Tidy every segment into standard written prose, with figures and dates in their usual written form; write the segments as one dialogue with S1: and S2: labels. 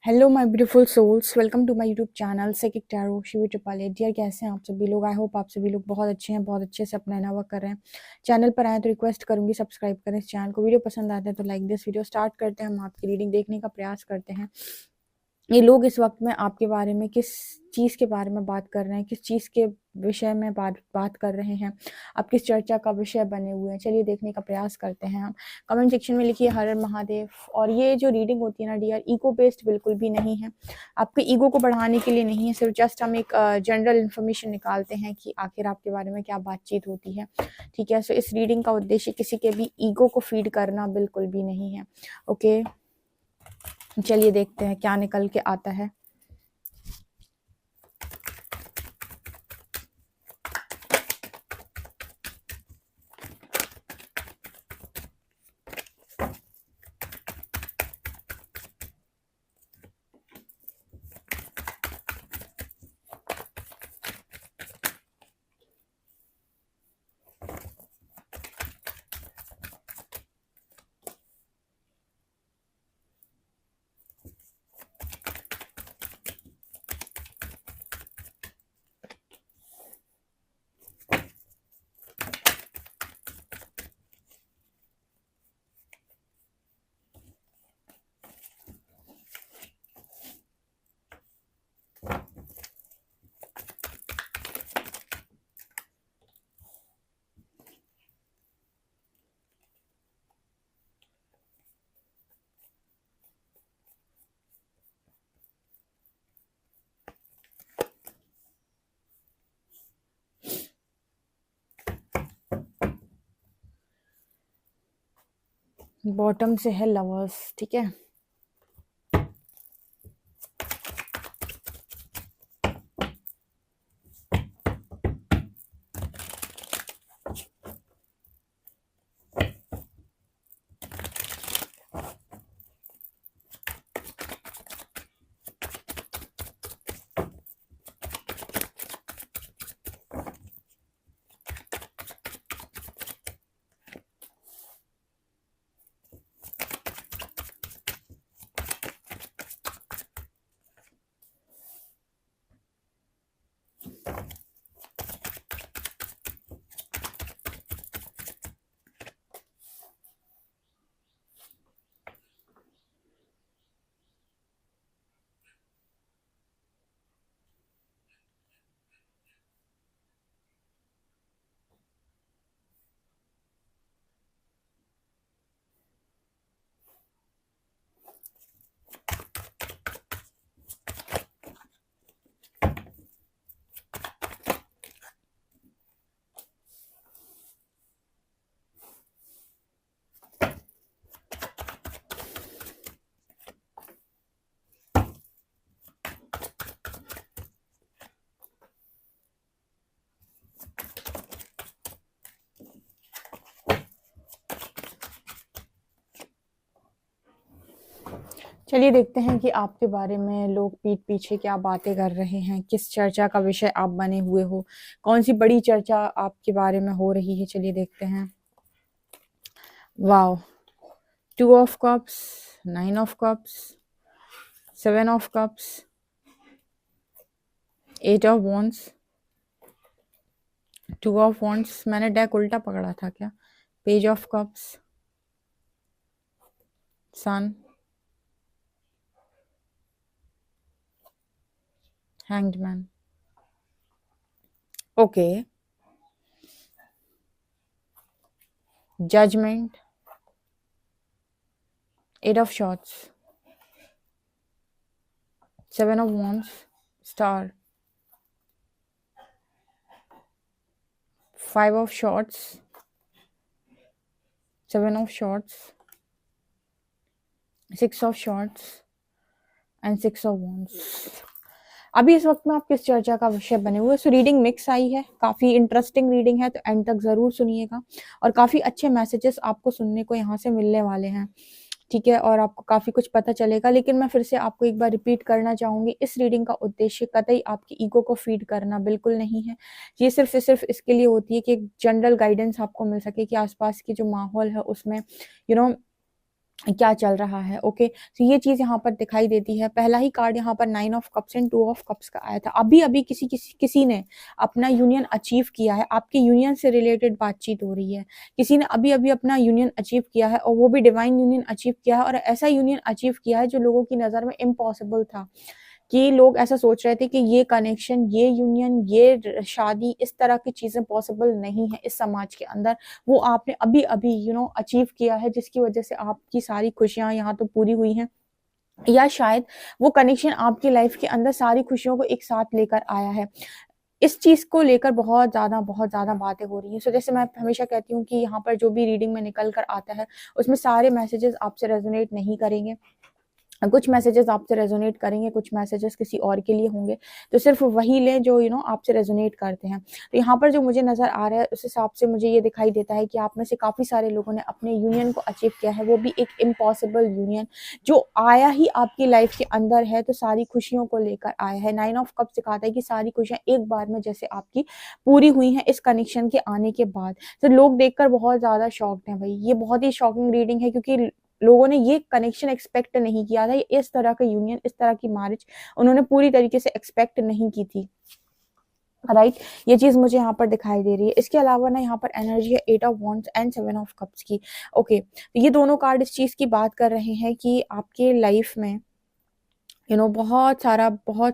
S1: Hello my beautiful souls, welcome to my YouTube channel psychic tarot Shivi Tripale. Dear, कैसे हैं आप सभी लोग? आई होप आप सभी लोग बहुत अच्छे हैं, बहुत अच्छे से अपना वर्क कर रहे हैं। चैनल पर आए तो रिक्वेस्ट करूंगी सब्सक्राइब करें इस चैनल को। वीडियो पसंद आते हैं तो लाइक दिस वीडियो। स्टार्ट करते हैं, हम आपकी रीडिंग देखने का प्रयास करते हैं। ये लोग इस वक्त में आपके बारे में किस चीज़ के बारे में बात कर रहे हैं, किस चीज़ के विषय में बात कर रहे हैं, आप किस चर्चा का विषय बने हुए हैं, चलिए देखने का प्रयास करते हैं हम। कमेंट सेक्शन में लिखिए हर हर महादेव। और ये जो रीडिंग होती है ना डियर, ईगो बेस्ड बिल्कुल भी नहीं है, आपके ईगो को बढ़ाने के लिए नहीं है। सिर्फ जस्ट हम एक जनरल इन्फॉर्मेशन निकालते हैं कि आखिर आपके बारे में क्या बातचीत होती है, ठीक है। सो इस रीडिंग का उद्देश्य किसी के भी ईगो को फीड करना बिल्कुल भी नहीं है। ओके, चलिए देखते हैं क्या निकल के आता है। बॉटम से है लवर्स, ठीक है। चलिए देखते हैं कि आपके बारे में लोग पीठ पीछे क्या बातें कर रहे हैं, किस चर्चा का विषय आप बने हुए हो, कौन सी बड़ी चर्चा आपके बारे में हो रही है। चलिए देखते हैं। Wow, 2 of cups, 9 of cups, 7 of cups, 8 of wands, 2 of wands. मैंने डेक उल्टा पकड़ा था क्या? Page of cups, sun, hanged man. Okay, judgement, 8 of Swords, 7 of Wands, Star, 5 of Swords, 7 of Swords, 6 of Swords and 6 of Wands। अभी इस वक्त में आप किस चर्चा का विषय बने हुए? सो रीडिंग मिक्स आई है, काफी इंटरेस्टिंग रीडिंग है, तो एंड तक जरूर सुनिएगा और काफी अच्छे मैसेजेस आपको सुनने को यहाँ से मिलने वाले हैं, ठीक है। और आपको काफी कुछ पता चलेगा। लेकिन मैं फिर से आपको एक बार रिपीट करना चाहूंगी, इस रीडिंग का उद्देश्य कतई आपकी ईगो को फीड करना बिल्कुल नहीं है। ये सिर्फ इसके लिए होती है कि एक जनरल गाइडेंस आपको मिल सके कि आसपास की जो माहौल है उसमें यू नो क्या चल रहा है। ओके, तो ये चीज़ यहाँ पर दिखाई देती है। पहला ही कार्ड यहाँ पर 9 of cups and 2 of cups का आया था। अभी-अभी किसी ने अपना यूनियन अचीव किया है, आपके यूनियन से रिलेटेड बातचीत हो रही है। किसी ने अभी-अभी अपना यूनियन अचीव किया है और वो भी डिवाइन यूनियन अचीव किया है, और ऐसा यूनियन अचीव किया है जो लोगों की नज़र में इम्पॉसिबल था। कि लोग ऐसा सोच रहे थे कि ये कनेक्शन, ये यूनियन, ये शादी, इस तरह की चीज़ें पॉसिबल नहीं है इस समाज के अंदर। वो आपने अभी-अभी अचीव किया है, जिसकी वजह से आपकी सारी खुशियाँ यहाँ तो पूरी हुई हैं, या शायद वो कनेक्शन आपकी लाइफ के अंदर सारी खुशियों को एक साथ लेकर आया है। इस चीज़ को लेकर बहुत ज़्यादा बातें हो रही हैं। सो जैसे मैं हमेशा कहती हूँ कि यहाँ पर जो भी रीडिंग में निकल कर आता है, उसमें सारे मैसेजेस आपसे रेज़ोनेट नहीं करेंगे। कुछ मैसेजेस आपसे रेजोनेट करेंगे, कुछ मैसेजेस किसी और के लिए होंगे, तो सिर्फ वही लें जो आपसे रेजोनेट करते हैं। तो यहाँ पर जो मुझे नज़र आ रहा है, उस हिसाब से मुझे ये दिखाई देता है कि आप में से काफ़ी सारे लोगों ने अपने यूनियन को अचीव किया है, वो भी एक इम्पॉसिबल यूनियन जो आया ही आपकी लाइफ के अंदर है, तो सारी खुशियों को लेकर आया है। 9 ऑफ कप्स दिखाता है कि सारी खुशियाँ एक बार में जैसे आपकी पूरी हुई हैं इस कनेक्शन के आने के बाद। तो लोग देखकर बहुत ज़्यादा शॉक्ड हैं भाई, ये बहुत ही शॉकिंग रीडिंग है, क्योंकि लोगों ने ये कनेक्शन एक्सपेक्ट नहीं किया था, इस तरह का यूनियन, इस तरह की मैरिज उन्होंने पूरी तरीके से एक्सपेक्ट नहीं की थी। राइट, ये चीज मुझे यहाँ पर दिखाई दे रही है। इसके अलावा ना यहाँ पर एनर्जी है 8 of wands and 7 of cups की। ओके, तो ये दोनों कार्ड इस चीज की बात कर रहे हैं कि आपके लाइफ में बहुत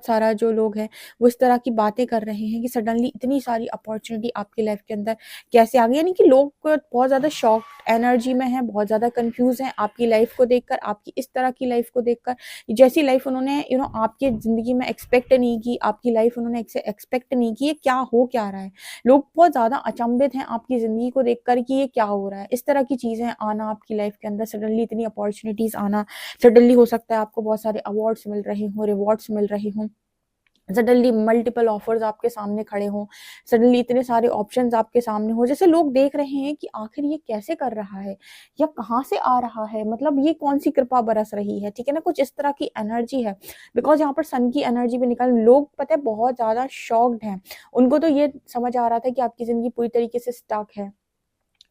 S1: सारा जो लोग हैं वो इस तरह की बातें कर रहे हैं कि सडनली इतनी सारी अपॉर्चुनिटी आपकी लाइफ के अंदर कैसे आ गई। यानी कि लोग बहुत ज़्यादा शॉक एनर्जी में हैं, बहुत ज़्यादा कंफ्यूज हैं आपकी लाइफ को देखकर, आपकी इस तरह की लाइफ को देखकर। जैसी लाइफ उन्होंने आपकी ज़िंदगी में एक्सपेक्ट नहीं की, आपकी लाइफ उन्होंने एक्सपेक्ट नहीं की, ये क्या हो क्या रहा है। लोग बहुत ज़्यादा अचंभित हैं आपकी ज़िंदगी को देखकर कि ये क्या हो रहा है। इस तरह की चीज़ें आना आपकी लाइफ के अंदर, सडनली इतनी अपॉर्चुनिटीज़ आना, सडनली हो सकता है आपको बहुत सारे अवार्ड्स मिल रहे हों, रिवॉर्ड्स मिल रहे हों, सडनली मल्टीपल ऑफर्स आपके सामने खड़े हों, सडनली इतने सारे ऑप्शंस आपके सामने हो, जैसे लोग देख रहे हैं कि आखिर ये कैसे कर रहा है या कहाँ से आ रहा है, मतलब ये कौन सी कृपा बरस रही है। ठीक है ना, कुछ इस तरह की एनर्जी है, बिकॉज यहाँ पर सन की एनर्जी भी निकल, लोग पता है बहुत ज्यादा शॉक्ड हैं। उनको तो ये समझ आ रहा था कि आपकी जिंदगी पूरी तरीके से स्टक है,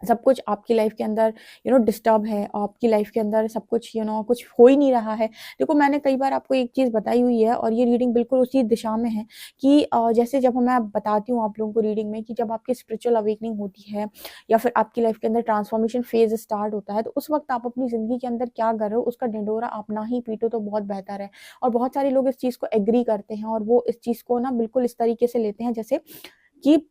S1: सब कुछ आपकी लाइफ के अंदर डिस्टर्ब है, आपकी लाइफ के अंदर सब कुछ कुछ हो ही नहीं रहा है। देखो, मैंने कई बार आपको एक चीज़ बताई हुई है और ये रीडिंग बिल्कुल उसी दिशा में है कि जैसे जब मैं बताती हूँ आप लोगों को रीडिंग में कि जब आपकी स्पिरिचुअल अवेकनिंग होती है या फिर आपकी लाइफ के अंदर ट्रांसफॉर्मेशन फेज स्टार्ट होता है, तो उस वक्त आप अपनी ज़िंदगी के अंदर क्या कर रहे हो उसका ढिंढोरा आप ना ही पीटो तो बहुत बेहतर है। और बहुत सारे लोग इस चीज़ को एग्री करते हैं और वो इस चीज़ को ना बिल्कुल इस तरीके से लेते हैं जैसे कि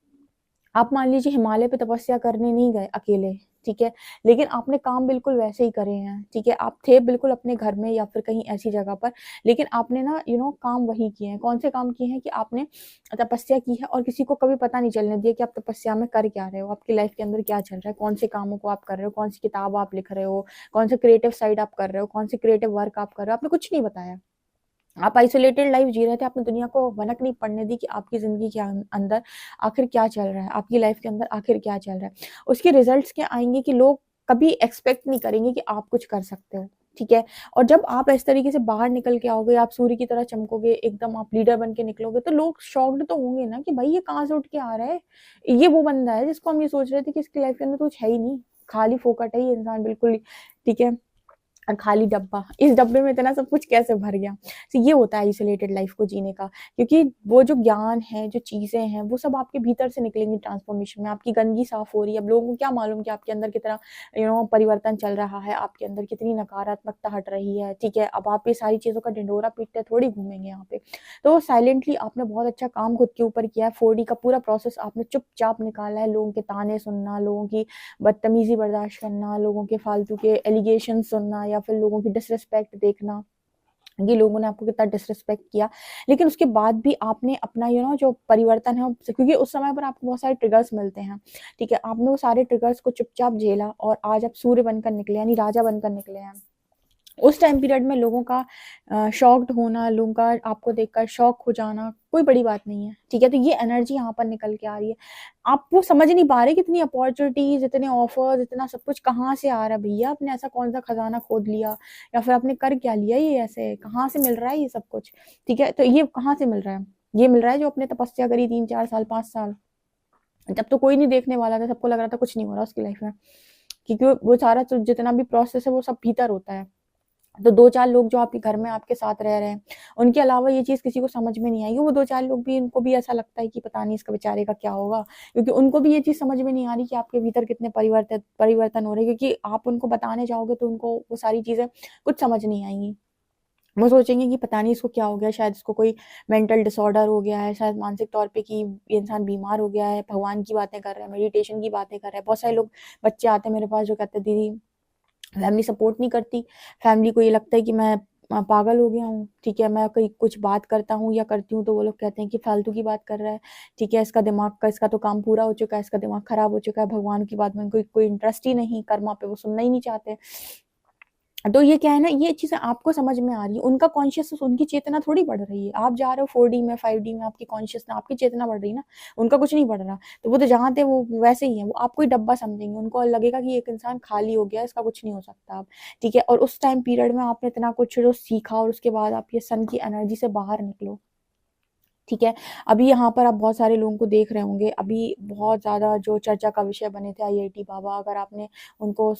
S1: आप मान लीजिए हिमालय पे तपस्या करने नहीं गए अकेले, ठीक है, लेकिन आपने काम बिल्कुल वैसे ही करे हैं। ठीक है, आप थे बिल्कुल अपने घर में या फिर कहीं ऐसी जगह पर, लेकिन आपने ना काम वही किए हैं। कौन से काम किए हैं कि आपने तपस्या की है और किसी को कभी पता नहीं चलने दिया कि आप तपस्या में कर क्या रहे हो, आपकी लाइफ के अंदर क्या चल रहा है, कौन से कामों को आप कर रहे हो, कौन सी किताब आप लिख रहे हो, कौन से क्रिएटिव साइड आप कर रहे हो, कौन से क्रिएटिव वर्क आप कर रहे हो, आपने कुछ नहीं बताया। आप आइसोलेटेड लाइफ जी रहे थे, आपने दुनिया को भनक नहीं पड़ने दी कि आपकी ज़िंदगी के अंदर आखिर क्या चल रहा है, आपकी लाइफ के अंदर आखिर क्या चल रहा है। उसके रिजल्ट्स क्या आएँगे कि लोग कभी एक्सपेक्ट नहीं करेंगे कि आप कुछ कर सकते हो, ठीक है? और जब आप इस तरीके से बाहर निकल के आओगे, आप सूर्य की तरह चमकोगे, एकदम आप लीडर बन के निकलोगे, तो लोग शॉक्ड तो होंगे ना कि भाई ये कहाँ से उठ के आ रहा है? ये वो बंदा है जिसको हम ये सोच रहे थे कि इसकी लाइफ के अंदर कुछ है ही नहीं, खाली फोकट है ये इंसान बिल्कुल ही, ठीक है? और खाली डब्बा, इस डब्बे में इतना सब कुछ कैसे भर गया। तो ये होता है आइसोलेटेड लाइफ को जीने का, क्योंकि वो जो ज्ञान है, जो चीज़ें हैं, वो सब आपके भीतर से निकलेंगी ट्रांसफॉर्मेशन में। आपकी गंदगी साफ हो रही है, अब लोगों को क्या मालूम कि आपके अंदर कितना परिवर्तन चल रहा है, आपके अंदर कितनी नकारात्मकता हट रही है, ठीक है। अब आप ये सारी चीज़ों का ढिंढोरा पीटते थोड़ी घूमेंगे यहाँ पे। तो साइलेंटली आपने बहुत अच्छा काम खुद के ऊपर किया है। 4D का पूरा प्रोसेस आपने चुपचाप निकाला है, लोगों के ताने सुनना, लोगों की बदतमीजी बर्दाश्त करना, लोगों के फालतू के एलिगेशन सुनना या फिर लोगों की डिसरिस्पेक्ट देखना कि लोगों ने आपको कितना डिसरिस्पेक्ट किया, लेकिन उसके बाद भी आपने अपना जो परिवर्तन है, क्योंकि उस समय पर आपको बहुत सारे ट्रिगर्स मिलते हैं, ठीक है, आपने वो सारे ट्रिगर्स को चुपचाप झेला और आज आप सूर्य बनकर निकले, यानी राजा बनकर निकले हैं। उस टाइम पीरियड में लोगों का शॉक्ड होना, लोगों का आपको देखकर शॉक हो जाना कोई बड़ी बात नहीं है, ठीक है। तो ये एनर्जी यहाँ पर निकल के आ रही है। आप वो समझ नहीं पा रहे कितनी अपॉर्चुनिटीज, इतने ऑफर्स, इतना सब कुछ कहाँ से आ रहा है भैया, आपने ऐसा कौन सा खजाना खोद लिया या फिर आपने कर क्या लिया, ये ऐसे कहाँ से मिल रहा है ये सब कुछ, ठीक है। तो ये कहाँ से मिल रहा है, ये मिल रहा है जो आपने तपस्या करी 3-4 साल 5 साल, जब तो कोई नहीं देखने वाला था, सबको लग रहा था कुछ नहीं हो रहा उसकी लाइफ में, क्योंकि वो सारा जो जितना भी प्रोसेस है वो सब भीतर होता है। तो 2-4 लोग जो आपके घर में आपके साथ रह रहे हैं, उनके अलावा ये चीज़ किसी को समझ में नहीं आएगी। वो 2-4 लोग भी, उनको भी ऐसा लगता है कि पता नहीं इसका बेचारे का क्या होगा, क्योंकि उनको भी ये चीज़ समझ में नहीं आ रही कि आपके भीतर कितने परिवर्तन हो रहे हैं, क्योंकि आप उनको बताने जाओगे तो उनको वो सारी चीज़ें कुछ समझ नहीं आएँगी। वो सोचेंगे कि पता नहीं इसको क्या हो गया, शायद इसको कोई मेंटल डिसऑर्डर हो गया है, शायद मानसिक तौर पे कि ये इंसान बीमार हो गया है, भगवान की बातें कर रहा है, मेडिटेशन की बातें कर रहा है। बहुत सारे लोग, बच्चे आते हैं मेरे पास जो कहते हैं दीदी फैमिली सपोर्ट नहीं करती, फैमिली को ये लगता है कि मैं पागल हो गया हूँ, ठीक है? मैं कहीं कुछ बात करता हूँ या करती हूँ तो वो लोग कहते हैं कि फालतू की बात कर रहा है, ठीक है? इसका दिमाग का, इसका तो काम पूरा हो चुका है, इसका दिमाग खराब हो चुका है, भगवान की बात में कोई कोई इंटरेस्ट ही नहीं, कर्मा पे वो सुनना ही नहीं चाहते। तो ये क्या है ना, ये चीज़ें आपको समझ में आ रही है, उनका कॉन्शियसनेस, उनकी चेतना थोड़ी बढ़ रही है। आप जा रहे हो 4D में, 5D में, आपकी कॉन्शियसनेस, आपकी चेतना बढ़ रही है ना, उनका कुछ नहीं बढ़ रहा। तो वो तो जहाँ थे वो वैसे ही हैं, वो आपको ही डब्बा समझेंगे, उनको लगेगा कि एक इंसान खाली हो गया है, इसका कुछ नहीं हो सकता अब, ठीक है? और उस टाइम पीरियड में आपने इतना कुछ जो सीखा और उसके बाद आप ये सन की एनर्जी से बाहर निकलो, ठीक है? अभी यहाँ पर आप बहुत सारे लोगों को देख रहे होंगे, अभी बहुत ज़्यादा जो चर्चा का विषय बने थे आईआईटी बाबा, अगर आपने उनको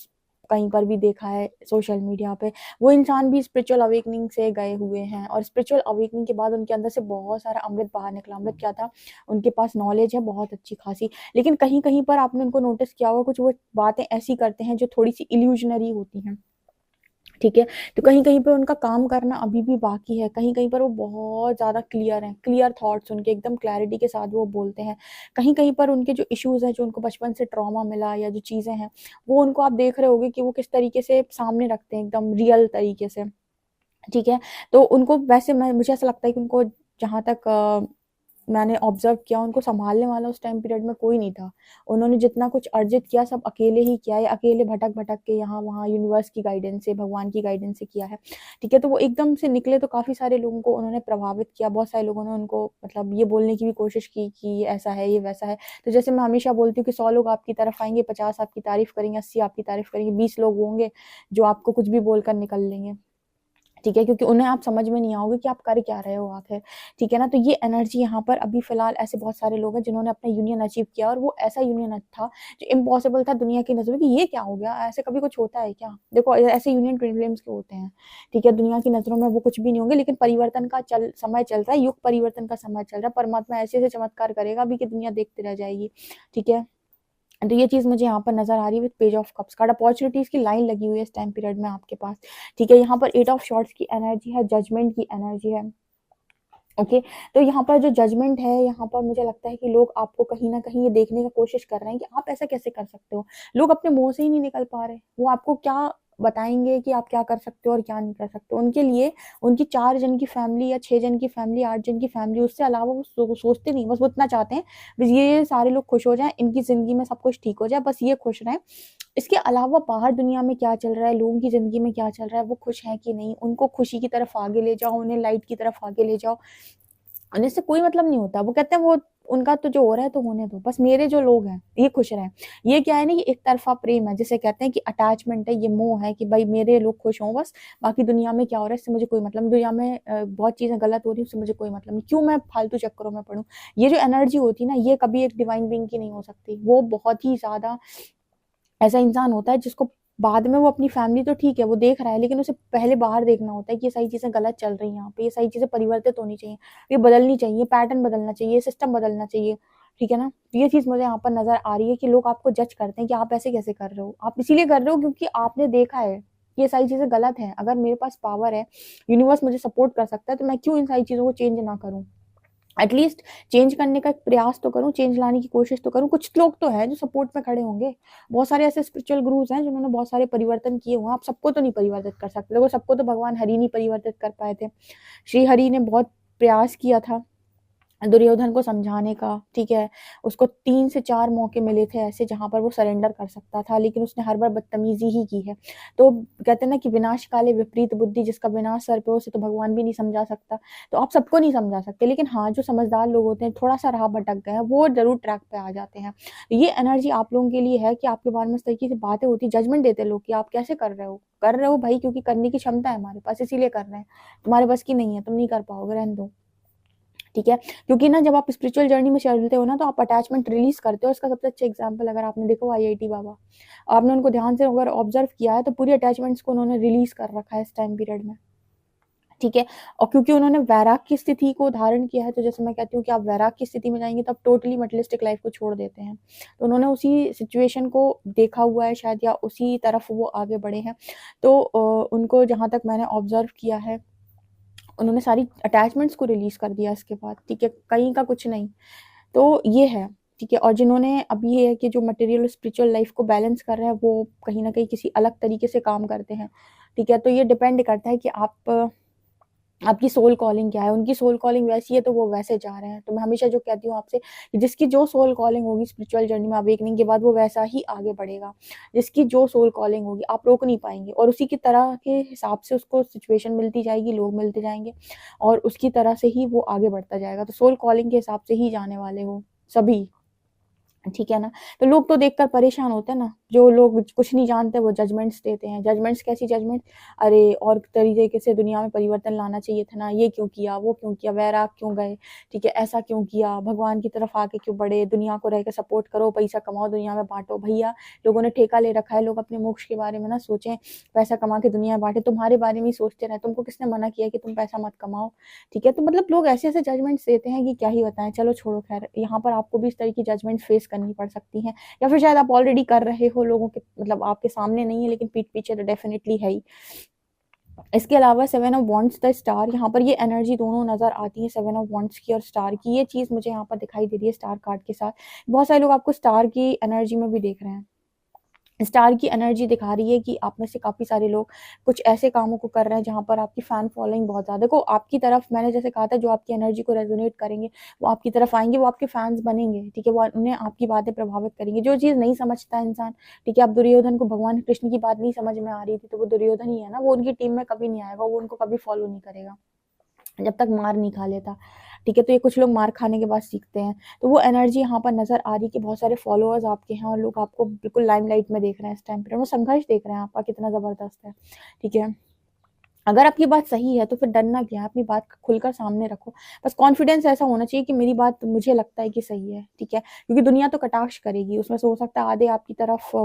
S1: कहीं पर भी देखा है सोशल मीडिया पे, वो इंसान भी स्पिरिचुअल अवेकनिंग से गए हुए हैं, और स्पिरिचुअल अवेकनिंग के बाद उनके अंदर से बहुत सारा अमृत बाहर निकला। अमृत क्या था? उनके पास नॉलेज है बहुत अच्छी खासी, लेकिन कहीं-कहीं पर आपने उनको नोटिस किया होगा, कुछ वो बातें ऐसी करते हैं जो थोड़ी-सी इल्यूज़नरी होती हैं। ठीक है? तो कहीं-कहीं पे उनका काम करना अभी भी बाकी है, कहीं-कहीं पर वो बहुत ज़्यादा क्लियर हैं, क्लियर थॉट्स उनके एकदम क्लैरिटी के साथ वो बोलते हैं। कहीं-कहीं पर उनके जो इश्यूज़ हैं, जो उनको बचपन से ट्रॉमा मिला या जो चीज़ें हैं, वो उनको आप देख रहे होंगे कि वो किस तरीके से सामने रखते हैं एकदम रियल तरीके से, ठीक है? तो उनको वैसे मैं मुझे ऐसा लगता है कि उनको जहाँ तक मैंने ऑब्ज़र्व किया, उनको सँभालने वाला उस टाइम पीरियड में कोई नहीं था। उन्होंने जितना कुछ अर्जित किया सब अकेले ही किया है, अकेले भटक-भटक के यहाँ-वहाँ यूनिवर्स की गाइडेंस से, भगवान की गाइडेंस से किया है, ठीक है? तो वो एकदम से निकले तो काफ़ी सारे लोगों को उन्होंने प्रभावित किया, बहुत सारे लोगों ने उनको मतलब ये बोलने की भी कोशिश की कि ये ऐसा है, ये वैसा है। तो जैसे मैं हमेशा बोलती हूँ कि 100 लोग आपकी तरफ आएँगे, 50 आपकी तारीफ़ करेंगे, 80 आपकी तारीफ़ करेंगे, 20 लोग वो होंगे जो आपको कुछ भी बोलकर निकल लेंगे। ठीक है? क्योंकि उन्हें आप समझ में नहीं आओगे कि आप कर क्या रहे हो आखिर, ठीक है ना? तो ये एनर्जी यहाँ पर अभी फ़िलहाल ऐसे बहुत सारे लोग हैं जिन्होंने अपना यूनियन अचीव किया, और वो ऐसा यूनियन था जो इम्पॉसिबल था दुनिया की नज़रों में, कि ये क्या हो गया? ऐसे कभी कुछ होता है क्या? देखो ऐसे यूनियन ट्विन फ्लेम्स के होते हैं, ठीक है? दुनिया की नज़रों में वो कुछ भी नहीं होंगे, लेकिन परिवर्तन का समय चल रहा है, युग परिवर्तन का समय चल रहा है, परमात्मा ऐसे-ऐसे चमत्कार करेगा अभी कि दुनिया देखते रह जाएगी, ठीक है? तो ये चीज़ मुझे यहाँ पर नज़र आ रही है with page of cups card, opportunities की लाइन लगी हुई है इस टाइम पीरियड में आपके पास, ठीक है? यहाँ पर 8 ऑफ शॉर्ट्स की एनर्जी है, जजमेंट की एनर्जी है, ओके? तो यहाँ पर जो जजमेंट है, यहाँ पर मुझे लगता है कि लोग आपको कहीं न कहीं ये देखने का कोशिश कर रहे हैं कि आप ऐसा कैसे कर सकते हो? लोग अपने मुँह से ही नहीं निकल पा रहे, वो आपको क्या बताएँगे कि आप क्या कर सकते हो और क्या नहीं कर सकते हो? उनके लिए उनकी 4 जन की फैमिली या 6 जन की फैमिली, 8 जन की फैमिली, उससे अलावा वो सोचते नहीं, बस वो इतना चाहते हैं, बस ये सारे लोग खुश हो जाएँ, इनकी ज़िंदगी में सब कुछ ठीक हो जाए, बस ये खुश रहें। इसके अलावा बाहर दुनिया में क्या चल रहा है, लोगों की ज़िंदगी में क्या चल रहा है, वो खुश हैं कि नहीं, उनको खुशी की तरफ आगे ले जाओ, उन्हें लाइट की तरफ आगे ले जाओ। उन्हें इससे कोई मतलब नहीं होता, वो कहते हैं वो उनका तो जो हो रहा है तो होने दो, बस मेरे जो लोग हैं, ये खुश रहें। ये क्या है ना, ये एक तरफ़ा प्रेम है, जिसे कहते हैं कि अटैचमेंट है, ये मोह है कि भई मेरे लोग खुश हों बस, बाकी दुनिया में क्या हो रहा है इससे मुझे कोई मतलब नहीं, दुनिया में बहुत चीज़ें गलत हो रही हैं उससे मुझे कोई मतलब नहीं, क्यों मैं फालतू चक्करों में पड़ूँ? ये जो एनर्जी होती है ना, ये कभी एक डिवाइन बीइंग की नहीं हो सकती, वो बहुत ही ज़्यादा ऐसा इंसान होता है जिसको बाद में वो अपनी फैमिली तो ठीक है, वो देख रहा है, लेकिन उसे पहले बाहर देखना होता है कि ये सारी चीज़ें गलत चल रही हैं यहाँ पे, ये सारी चीज़ें परिवर्तित होनी चाहिए, ये बदलनी चाहिए, पैटर्न बदलना चाहिए, सिस्टम बदलना चाहिए, ठीक है ना? तो ये चीज़ मुझे यहाँ पर नज़र आ रही है कि लोग आपको जज करते हैं कि आप ऐसे कैसे कर रहे हो? आप इसीलिए कर रहे हो क्योंकि आपने देखा है, कि ये सारी चीज़ें गलत हैं। अगर मेरे पास पावर है, यूनिवर्स मुझे सपोर्ट कर सकता है, तो मैं क्यों इन सारी चीज़ों को चेंज ना करूँ? एटलीस्ट चेंज करने का एक प्रयास तो करूँ, चेंज लाने की कोशिश तो करूँ। कुछ लोग तो हैं जो सपोर्ट में खड़े होंगे। बहुत सारे ऐसे स्पिरिचुअल गुरुज़ हैं जिन्होंने बहुत सारे परिवर्तन किए हुए हैं। आप सबको तो नहीं परिवर्तित कर सकते। देखो सबको तो भगवान हरि नहीं परिवर्तित कर पाए थे। श्री हरि ने बहुत प्रयास किया था दुर्योधन को समझाने का, ठीक है? उसको 3 से 4 मौके मिले थे ऐसे जहाँ पर वो सरेंडर कर सकता था, लेकिन उसने हर बार बदतमीज़ी ही की है। तो कहते हैं ना कि विनाश काले विपरीत बुद्धि, जिसका विनाश सर पे हो उसे तो भगवान भी नहीं समझा सकता। तो आप सबको नहीं समझा सकते, लेकिन हाँ, जो समझदार लोग होते हैं, थोड़ा-सा राह भटक गए हैं, वो ज़रूर ट्रैक पे आ जाते हैं। ये एनर्जी आप लोगों के लिए है कि आपके बारे में इस तरीके की बातें होती हैं, जजमेंट देते हैं लोग कि आप कैसे कर रहे हो? कर रहे हो भई क्योंकि करने की क्षमता है हमारे पास, इसीलिए कर रहे हैं। तुम्हारे बस की नहीं है, तुम नहीं कर पाओगे, रहने दो। ठीक है, क्योंकि ना जब आप स्पिरिचुअल जर्नी में चलते हो ना तो आप अटैचमेंट रिलीज करते हो। इसका सबसे अच्छा एग्जांपल अगर आपने देखा हो आईआईटी बाबा, आपने उनको ध्यान से अगर ऑब्जर्व किया है तो पूरी अटैचमेंट्स को उन्होंने रिलीज कर रखा है इस टाइम पीरियड में। ठीक है, और क्योंकि उन्होंने वैराग की स्थिति को धारण किया है, तो जैसे मैं कहती हूँ कि आप वैराग की स्थिति में जाएंगे तो आप टोटली मटेरियलिस्टिक लाइफ को छोड़ देते हैं। तो उन्होंने उसी सिचुएशन को देखा हुआ है शायद, या उसी तरफ वो आगे बढ़े हैं। तो उनको जहाँ तक मैंने ऑब्जर्व किया है, उन्होंने सारी अटैचमेंट्स को रिलीज कर दिया इसके बाद। ठीक है, कहीं का कुछ नहीं। तो ये है। ठीक है, और जिन्होंने अभी ये है कि जो मटेरियल और स्पिरिचुअल लाइफ को बैलेंस कर रहे हैं वो कहीं ना कहीं किसी अलग तरीके से काम करते हैं। ठीक है, तो ये डिपेंड करता है कि आपकी सोल कॉलिंग क्या है। उनकी सोल कॉलिंग वैसी है तो वो वैसे जा रहे हैं। तो मैं हमेशा जो कहती हूँ आपसे कि जिसकी जो सोल कॉलिंग होगी स्पिरिचुअल जर्नी में अवेकनिंग के बाद, वो वैसा ही आगे बढ़ेगा। जिसकी जो सोल कॉलिंग होगी आप रोक नहीं पाएंगे, और उसी की तरह के हिसाब से उसको सिचुएशन मिलती जाएगी, लोग मिलते जाएंगे, और उसकी तरह से ही वो आगे बढ़ता जाएगा। तो सोल कॉलिंग के हिसाब से ही जाने वाले हो सभी। ठीक है ना। तो लोग तो देखकर परेशान होते हैं ना, जो लोग कुछ नहीं जानते वो जजमेंट्स देते हैं। जजमेंट्स कैसी जजमेंट, अरे और तरीके से दुनिया में परिवर्तन लाना चाहिए था ना, ये क्यों किया, वो क्यों किया, वैराग क्यों गए, ठीक है, ऐसा क्यों किया, भगवान की तरफ आके क्यों बढ़े, दुनिया को रह के सपोर्ट करो, पैसा कमाओ, दुनिया में बांटो। भैया लोगों ने ठेका ले रखा है, लोग अपने मोक्ष के बारे में ना सोचें, पैसा कमा के दुनिया में बांटे, तुम्हारे बारे में ही सोचते रहे। तुमको किसने मना किया कि तुम पैसा मत कमाओ। ठीक है, तो मतलब लोग ऐसे ऐसे जजमेंट्स देते हैं कि क्या ही बताएं। चलो छोड़ो, खैर यहाँ पर आपको भी इस तरह की जजमेंट फेस करनी पड़ सकती है, या फिर शायद आप ऑलरेडी कर रहे हो, लोगों के मतलब आपके सामने नहीं है लेकिन पीठ पीछे तो डेफिनेटली है ही। इसके अलावा seven of wants the star, यहाँ पर ये एनर्जी दोनों नजर आती है, सेवन ऑफ वॉन्ट्स की और स्टार की। ये चीज मुझे यहाँ पर दिखाई दे रही है स्टार कार्ड के साथ। बहुत सारे लोग आपको स्टार की एनर्जी में भी देख रहे हैं। स्टार की एनर्जी दिखा रही है कि आप में से काफी सारे लोग कुछ ऐसे कामों को कर रहे हैं जहां पर आपकी फैन फॉलोइंग बहुत ज्यादा। देखो आपकी तरफ, मैंने जैसे कहा था, जो आपकी एनर्जी को रेजोनेट करेंगे वो आपकी तरफ आएंगे, वो आपके फैंस बनेंगे। ठीक है, वो उन्हें आपकी बातें प्रभावित करेंगी। जो चीज नहीं समझता है इंसान, ठीक है, अब दुर्योधन को भगवान कृष्ण की बात नहीं समझ में आ रही थी तो वो दुर्योधन ही है ना, वो उनकी टीम में कभी नहीं आएगा, वो उनको कभी फॉलो नहीं करेगा जब तक मार नहीं खा लेता। ठीक है, तो ये कुछ लोग मार खाने के बाद सीखते हैं। तो वो एनर्जी यहाँ पर नजर आ रही है कि बहुत सारे फॉलोअर्स आपके हैं और लोग आपको बिल्कुल लाइमलाइट में देख रहे हैं इस टाइम पर, वो संघर्ष देख रहे हैं आपका कितना जबरदस्त है। ठीक है, अगर आपकी बात सही है तो फिर डरना क्या है, अपनी बात खुलकर सामने रखो। बस कॉन्फिडेंस ऐसा होना चाहिए कि मेरी बात मुझे लगता है कि सही है। ठीक है, क्योंकि दुनिया तो कटाक्ष करेगी, उसमें से हो सकता है आधे आपकी तरफ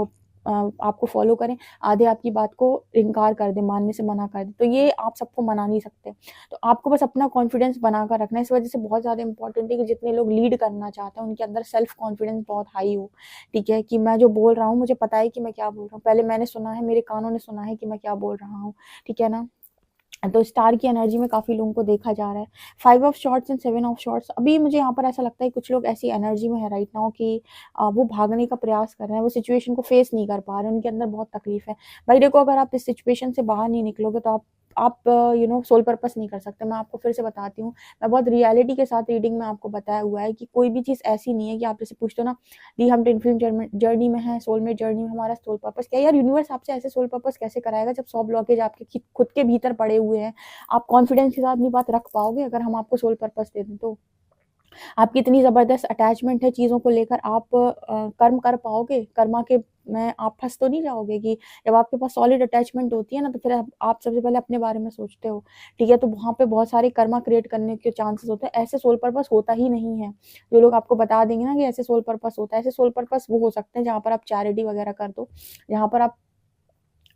S1: आपको फॉलो करें, आधे आपकी बात को इनकार कर दे, मानने से मना कर दे। तो ये आप सबको मना नहीं सकते। तो आपको बस अपना कॉन्फिडेंस बनाकर रखना है। इस वजह से बहुत ज्यादा इंपॉर्टेंट है कि जितने लोग लीड करना चाहते हैं उनके अंदर सेल्फ कॉन्फिडेंस बहुत हाई हो। ठीक है, कि मैं जो बोल रहा हूँ मुझे पता है कि मैं क्या बोल रहा हूँ, पहले मैंने सुना है, मेरे कानों ने सुना है कि मैं क्या बोल रहा हूँ। ठीक है ना। तो स्टार की एनर्जी में काफी लोगों को देखा जा रहा है। Five of shorts and seven of shorts, अभी मुझे यहाँ पर ऐसा लगता है कुछ लोग ऐसी एनर्जी में है राइट नाउ कि वो भागने का प्रयास कर रहे हैं, वो सिचुएशन को फेस नहीं कर पा रहे, उनके अंदर बहुत तकलीफ है। भाई देखो, अगर आप इस सिचुएशन से बाहर नहीं निकलोगे तो आप सोल पर्पस नहीं कर सकते। मैं आपको फिर से बताती हूँ, मैं बहुत रियलिटी के साथ रीडिंग में आपको बताया हुआ है कि कोई भी चीज ऐसी नहीं है कि आप जैसे पूछते हो ना, दी हम टिन फिल्म जर्नी में है, सोलमेट जर्नी में, हमारा सोल पर्पस क्या है? यार यूनिवर्स आपसे ऐसे सोल पर्पस कैसे कराएगा जब 100 ब्लॉकेज आपके खुद के भीतर पड़े हुए हैं? आप कॉन्फिडेंस के साथ अपनी बात रख पाओगे अगर हम आपको सोल पर्पस दे दें तो? आपकी इतनी जबरदस्त अटैचमेंट है चीजों को लेकर, आप कर्म कर पाओगे? कर्मा के में आप फंस तो नहीं जाओगे? कि जब आपके पास सॉलिड अटैचमेंट होती है ना तो फिर आप सबसे पहले अपने बारे में सोचते हो। ठीक है, तो वहां पे बहुत सारे कर्मा क्रिएट करने के चांसेस होते हैं। ऐसे सोल पर्पस होता ही नहीं है। जो लोग आपको बता देंगे ना कि ऐसे सोल पर्पस होता है, ऐसे सोल पर्पस वो हो सकते हैं जहां पर आप चैरिटी वगैरह कर दो, जहां पर आप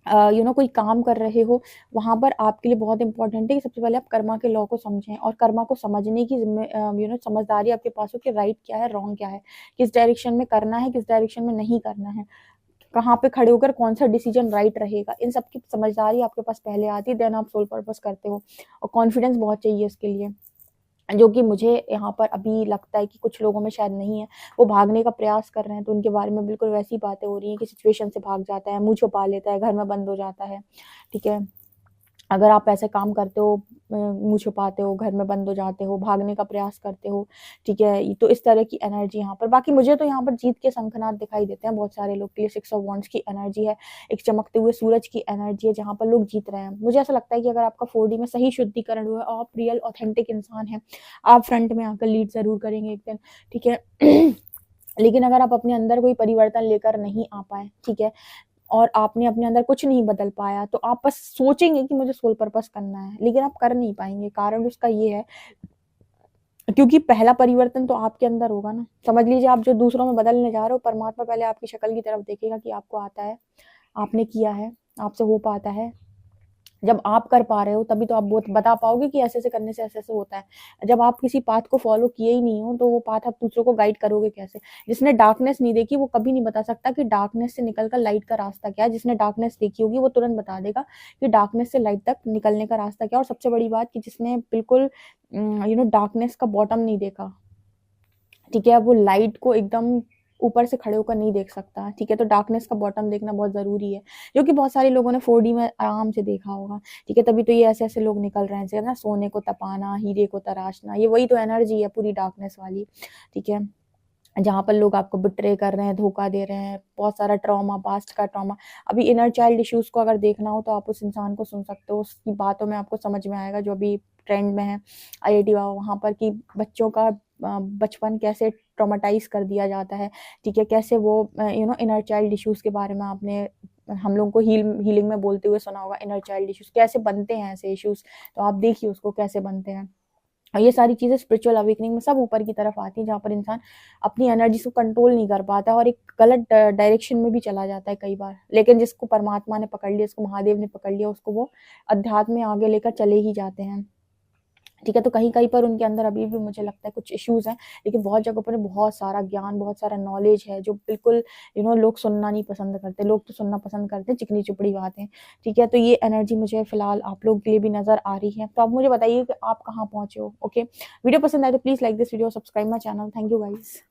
S1: कोई काम कर रहे हो। वहां पर आपके लिए बहुत इंपॉर्टेंट है कि सबसे पहले आप कर्मा के लॉ को समझें, और कर्मा को समझने की समझदारी आपके पास हो कि राइट क्या है, रॉन्ग क्या है, किस डायरेक्शन में करना है, किस डायरेक्शन में नहीं करना है, कहाँ पे खड़े होकर कौन सा डिसीजन राइट रहेगा। इन सब की समझदारी आपके पास पहले आती है, देन आप सोल पर्पस करते हो। और कॉन्फिडेंस बहुत चाहिए इसके लिए, जो कि मुझे यहाँ पर अभी लगता है कि कुछ लोगों में शायद नहीं है। वो भागने का प्रयास कर रहे हैं तो उनके बारे में बिल्कुल वैसी बातें हो रही हैं कि सिचुएशन से भाग जाता है, मुंह छुपा लेता है, घर में बंद हो जाता है। ठीक है, अगर आप ऐसे काम करते हो, मुंह छुपाते हो, घर में बंद हो जाते हो, भागने का प्रयास करते हो, ठीक है, तो इस तरह की एनर्जी यहाँ पर। बाकी मुझे तो यहाँ पर जीत के शंखनाद दिखाई देते हैं बहुत सारे लोग के लिए। सिक्स ऑफ वॉन्ड्स की एनर्जी है, एक चमकते हुए सूरज की एनर्जी है जहाँ पर लोग जीत रहे हैं। मुझे ऐसा लगता है कि अगर आपका 4D में सही शुद्धिकरण हुआ है, आप रियल ऑथेंटिक इंसान है, आप फ्रंट में आकर लीड जरूर करेंगे एक दिन। ठीक है लेकिन अगर आप अपने अंदर कोई परिवर्तन लेकर नहीं आ पाए, ठीक है, और आपने अपने अंदर कुछ नहीं बदल पाया, तो आप बस सोचेंगे कि मुझे सोल पर्पस करना है, लेकिन आप कर नहीं पाएंगे। कारण उसका ये है क्योंकि पहला परिवर्तन तो आपके अंदर होगा ना। समझ लीजिए आप जो दूसरों में बदलने जा रहे हो, परमात्मा पहले आपकी शक्ल की तरफ देखेगा कि आपको आता है, आपने किया है, आपसे हो पाता है। जब आप कर पा रहे हो तभी तो आप बता पाओगे कि ऐसे-ऐसे करने से ऐसे-ऐसे होता है। जब आप किसी पाथ को फ़ॉलो किए ही नहीं हो, तो वो पाथ आप दूसरों को गाइड करोगे कैसे? जिसने डार्कनेस नहीं देखी वो कभी नहीं बता सकता कि डार्कनेस से निकल कर लाइट का रास्ता क्या है। जिसने डार्कनेस देखी होगी वो तुरंत बता देगा कि डार्कनेस से लाइट तक निकलने का रास्ता क्या है। और सबसे बड़ी बात कि जिसने बिल्कुल डार्कनेस का बॉटम नहीं देखा, ठीक है, वो लाइट को एकदम ऊपर से खड़े होकर नहीं देख सकता, ठीक है, तो डार्कनेस का बॉटम देखना बहुत ज़रूरी है, जो कि बहुत सारे लोगों ने 4D में आराम से देखा होगा, ठीक है, तभी तो ये ऐसे-ऐसे लोग निकल रहे हैं, जैसे ना सोने को तपाना, हीरे को तराशना, ये वही तो एनर्जी है पूरी डार्कनेस वाली, ठीक है। जहाँ पर लोग आपको बिट्रे कर रहे हैं, धोखा दे रहे हैं, बहुत सारा ट्रॉमा, पास्ट का ट्रॉमा। अभी इनर चाइल्ड इश्यूज़ को अगर देखना हो तो आप उस इंसान को सुन सकते हो, उसकी बातों में आपको समझ में आएगा जो अभी ट्रेंड में है आईआईटी वहाँ पर कि बच्चों का बचपन कैसे ट्रॉमाटाइज़ कर दिया जाता है, ठीक है? कैसे वो इनर चाइल्ड इश्यूज़ के बारे में आपने हम लोगों को हीलिंग में बोलते हुए सुना होगा इनर चाइल्ड इश्यूज़ कैसे बनते हैं ऐसे इश्यूज़, तो आप देखिए उसको कैसे बनते हैं। और ये सारी चीज़ें स्पिरिचुअल अवेकनिंग में सब ऊपर की तरफ आती हैं, जहाँ पर इंसान अपनी एनर्जी को कंट्रोल नहीं कर पाता और एक गलत डायरेक्शन में भी चला जाता है कई बार। लेकिन जिसको परमात्मा ने पकड़ लिया, जिसको महादेव ने पकड़ लिया, उसको वो अध्यात्म में आगे लेकर चले ही जाते हैं। ठीक है, तो कहीं-कहीं पर उनके अंदर अभी भी मुझे लगता है कुछ इश्यूज़ हैं, लेकिन बहुत जगहों पर बहुत सारा ज्ञान, बहुत सारा नॉलेज है, जो बिल्कुल लोग सुनना नहीं पसंद करते। लोग तो सुनना पसंद करते हैं चिकनी-चुपड़ी बातें, ठीक है? तो ये एनर्जी मुझे फ़िलहाल आप लोगों के लिए भी नज़र आ रही है। तो आप मुझे बताइए कि आप कहाँ पहुँचे हो, ओके? वीडियो पसंद आए तो please like this video, subscribe my channel. Thank you guys.